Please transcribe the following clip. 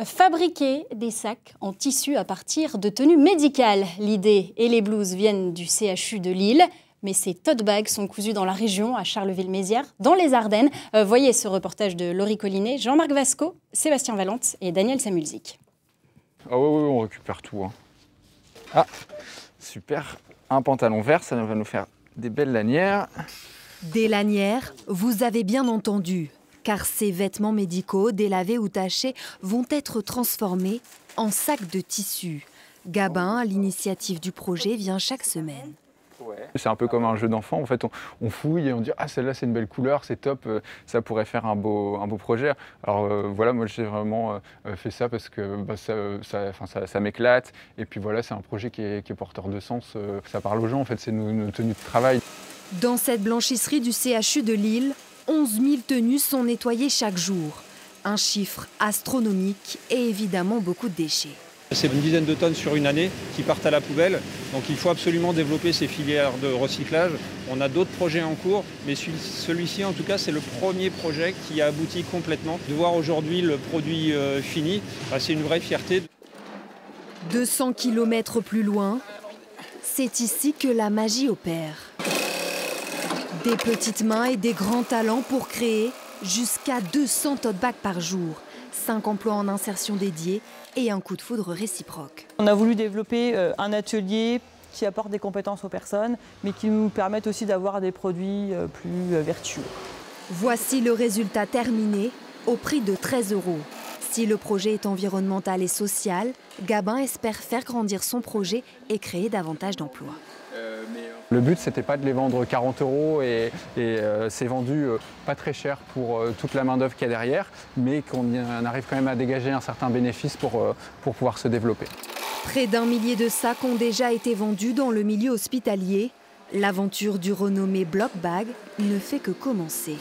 Fabriquer des sacs en tissu à partir de tenues médicales. L'idée et les blouses viennent du CHU de Lille. Mais ces tote bags sont cousus dans la région, à Charleville-Mézières, dans les Ardennes. Voyez ce reportage de Laurie Collinet, Jean-Marc Vasco, Sébastien Valente et Daniel Samulzik. Ah oui, on récupère tout. Ah, super. Un pantalon vert, ça va nous faire des belles lanières. Des lanières, vous avez bien entendu, car ces vêtements médicaux, délavés ou tachés, vont être transformés en sacs de tissu. Gabin, à l'initiative du projet, vient chaque semaine. C'est un peu comme un jeu d'enfant, en fait on fouille et on dit « Ah, celle-là c'est une belle couleur, c'est top, ça pourrait faire un beau projet ». Alors voilà, moi j'ai vraiment fait ça parce que ça m'éclate. Et puis voilà, c'est un projet qui est porteur de sens, ça parle aux gens, en fait, c'est nos tenues de travail. Dans cette blanchisserie du CHU de Lille, 11 000 tenues sont nettoyées chaque jour. Un chiffre astronomique et évidemment beaucoup de déchets. C'est une dizaine de tonnes sur une année qui partent à la poubelle. Donc il faut absolument développer ces filières de recyclage. On a d'autres projets en cours, mais celui-ci en tout cas c'est le premier projet qui a abouti complètement. De voir aujourd'hui le produit fini, c'est une vraie fierté. 200 km plus loin, c'est ici que la magie opère. Des petites mains et des grands talents pour créer jusqu'à 200 tote bags par jour. 5 emplois en insertion dédiée et un coup de foudre réciproque. On a voulu développer un atelier qui apporte des compétences aux personnes, mais qui nous permettent aussi d'avoir des produits plus vertueux. Voici le résultat terminé au prix de 13 €. Si le projet est environnemental et social, Gabin espère faire grandir son projet et créer davantage d'emplois. Le but, c'était pas de les vendre 40 € et c'est vendu pas très cher pour toute la main-d'œuvre qu'il y a derrière, mais qu'on arrive quand même à dégager un certain bénéfice pour pouvoir se développer. Près d'1 millier de sacs ont déjà été vendus dans le milieu hospitalier. L'aventure du renommé Bloc Bag ne fait que commencer.